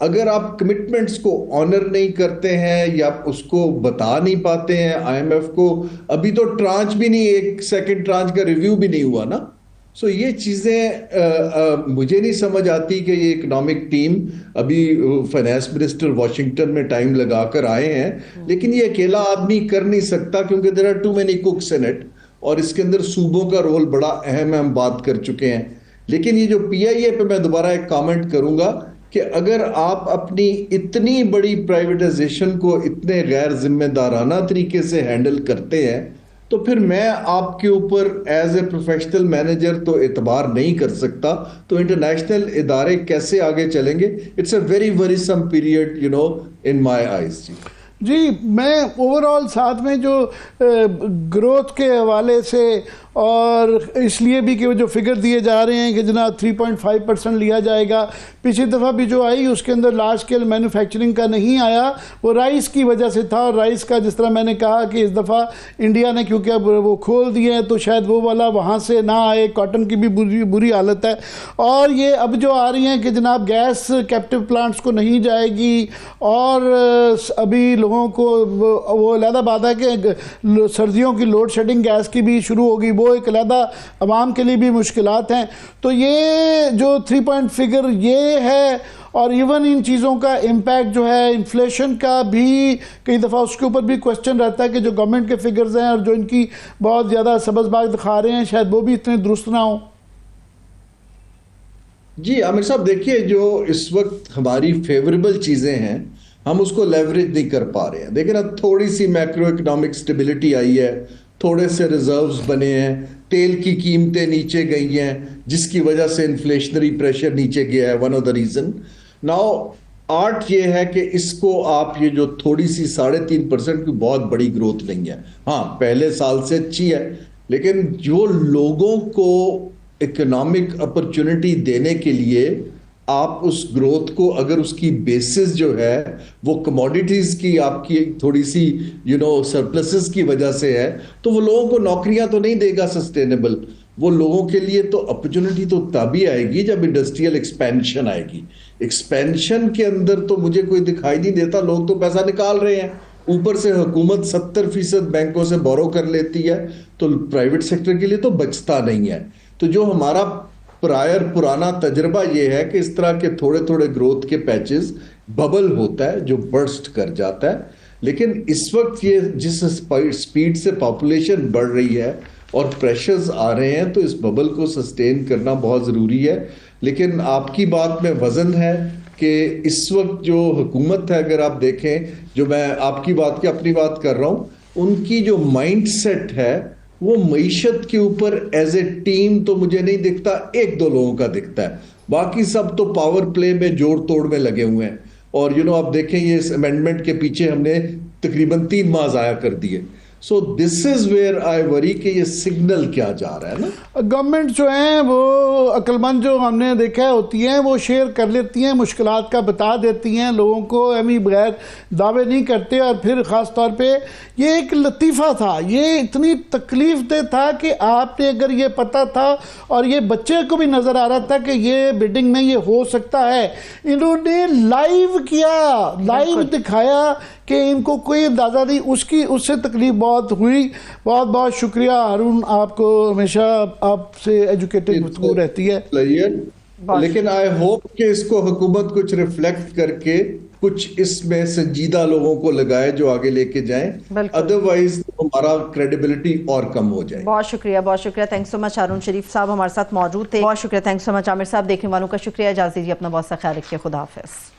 اگر آپ کمٹمنٹس کو آنر نہیں کرتے ہیں یا اس کو بتا نہیں پاتے ہیں IMF کو، ابھی تو ٹرانچ بھی نہیں، ایک سیکنڈ ٹرانچ کا ریویو بھی نہیں ہوا نا. سو یہ چیزیں مجھے نہیں سمجھ آتی کہ یہ اکنامک ٹیم، ابھی فائنانس منسٹر واشنگٹن میں ٹائم لگا کر آئے ہیں، لیکن یہ اکیلا آدمی کر نہیں سکتا کیونکہ there are too many cooks in it، اور اس کے اندر صوبوں کا رول بڑا اہم ہے، ہم بات کر چکے ہیں. لیکن یہ جو PIA پہ میں دوبارہ ایک کامنٹ کروں گا کہ اگر آپ اپنی اتنی بڑی پرائیویٹائزیشن کو اتنے غیر ذمہ دارانہ طریقے سے ہینڈل کرتے ہیں تو پھر میں آپ کے اوپر ایز اے پروفیشنل مینیجر تو اعتبار نہیں کر سکتا. تو انٹرنیشنل ادارے کیسے آگے چلیں گے؟ It's a very worst period in my eyes. جی میں اوور آل ساتھ میں جو گروتھ کے حوالے سے اور اس لیے بھی کہ وہ جو فگر دیے جا رہے ہیں کہ جناب 3.5% لیا جائے گا، پچھلی دفعہ بھی جو آئی اس کے اندر لارج اسکیل مینوفیکچرنگ کا نہیں آیا، وہ رائس کی وجہ سے تھا. اور رائس کا جس طرح میں نے کہا کہ اس دفعہ انڈیا نے کیونکہ اب وہ کھول دیے ہیں تو شاید وہ والا وہاں سے نہ آئے. کاٹن کی بھی بری حالت ہے. اور یہ اب جو آ رہی ہیں کہ جناب گیس کیپٹیو پلانٹس کو نہیں جائے گی، اور ابھی لوگوں کو وہ علیحدہ بات ہے کہ سردیوں کی لوڈ شیڈنگ گیس کی بھی شروع ہوگی، وہ ایک علیحدہ عوام کے لیے بھی مشکلات ہیں. تو یہ جو 3 پوائنٹ فگر یہ ہے، اور ایون ان چیزوں کا امپیکٹ جو ہے انفلیشن کا بھی کئی دفعہ اس کے اوپر بھی کوسچن رہتا ہے کہ جو گورنمنٹ کے فگرز ہیں اور جو ان کی بہت زیادہ سبز باغ دکھا رہے ہیں شاید وہ بھی اتنے درست نہ ہوں. جی عامر صاحب دیکھیے، جو اس وقت ہماری فیوریبل چیزیں ہیں ہم اس کو لیوریج نہیں کر پا رہے ہیں. دیکھیں نا، تھوڑی سی میکرو اکنامک سٹیبلٹی آئی ہے، تھوڑے سے ریزروز بنے ہیں، تیل کی قیمتیں نیچے گئی ہیں جس کی وجہ سے انفلیشنری پریشر نیچے گیا ہے، one of the reason. Now art یہ ہے کہ اس کو آپ یہ جو تھوڑی سی 3.5% کی بہت بڑی گروتھ نہیں ہے، ہاں پہلے سال سے اچھی ہے، لیکن جو لوگوں کو اکنامک اپرچونٹی دینے کے لیے آپ اس گروتھ کو، اگر اس کی بیسس جو ہے وہ کموڈیٹیز کی آپ کی تھوڑی سی سرپلسز کی وجہ سے ہے، تو وہ لوگوں کو نوکریاں تو نہیں دے گا سسٹینیبل. وہ لوگوں کے لیے تو اپرچونٹی تو تبھی آئے گی جب انڈسٹریل ایکسپینشن آئے گی. ایکسپینشن کے اندر تو مجھے کوئی دکھائی نہیں دیتا. لوگ تو پیسہ نکال رہے ہیں، اوپر سے حکومت 70% بینکوں سے بورو کر لیتی ہے، تو پرائیویٹ سیکٹر کے لیے تو بچتا نہیں ہے. تو جو ہمارا پرانا تجربہ یہ ہے کہ اس طرح کے تھوڑے تھوڑے گروتھ کے پیچز ببل ہوتا ہے جو برسٹ کر جاتا ہے. لیکن اس وقت یہ جس سپیڈ سے پاپولیشن بڑھ رہی ہے اور پریشرز آ رہے ہیں تو اس ببل کو سسٹین کرنا بہت ضروری ہے. لیکن آپ کی بات میں وزن ہے کہ اس وقت جو حکومت ہے، اگر آپ دیکھیں، جو میں آپ کی بات کی اپنی بات کر رہا ہوں، ان کی جو مائنڈ سیٹ ہے وہ معیشت کے اوپر ایز اے ٹیم تو مجھے نہیں دکھتا، 1-2 لوگوں کا دکھتا ہے، باقی سب تو پاور پلے میں جوڑ توڑ میں لگے ہوئے ہیں. اور آپ دیکھیں یہ اس امینڈمنٹ کے پیچھے ہم نے تقریباً 3 ماہ ضائع کر دیے. سو دس از ویئر آئی وری کہ یہ سگنل کیا جا رہا ہے نا. گورنمنٹ جو ہیں وہ عقل مند جو ہم نے دیکھا ہوتی ہیں وہ شیئر کر لیتی ہیں، مشکلات کا بتا دیتی ہیں لوگوں کو، امی بغیر دعوے نہیں کرتے. اور پھر خاص طور پہ یہ ایک لطیفہ تھا، یہ اتنی تکلیف دہ تھا کہ آپ نے اگر یہ پتہ تھا اور یہ بچے کو بھی نظر آ رہا تھا کہ یہ بیڈنگ میں یہ ہو سکتا ہے، انہوں نے لائیو کیا، لائیو دکھایا کہ ان کو کوئی اندازہ نہیں. اس سے تکلیف بہت ہوئی. بہت بہت شکریہ ہارون، آپ کو ہمیشہ آپ سے ایجوکیٹڈ گفتگو رہتی ہے. لیکن آئی ہوپ کہ اس کو حکومت کچھ ریفلیکٹ کر کے کچھ اس میں سنجیدہ لوگوں کو لگائے جو آگے لے کے جائیں، ادروائز ہمارا کریڈیبلٹی اور کم ہو جائے. بہت شکریہ، بہت شکریہ. تھینک سو مچ ہارون شریف صاحب ہمارے ساتھ موجود تھے. بہت شکریہ. تھینک سو مچ عامر صاحب. دیکھنے والوں کا شکریہ. اجازت دیجیے، اپنا بہت سا خیال رکھیے. خدا حافظ.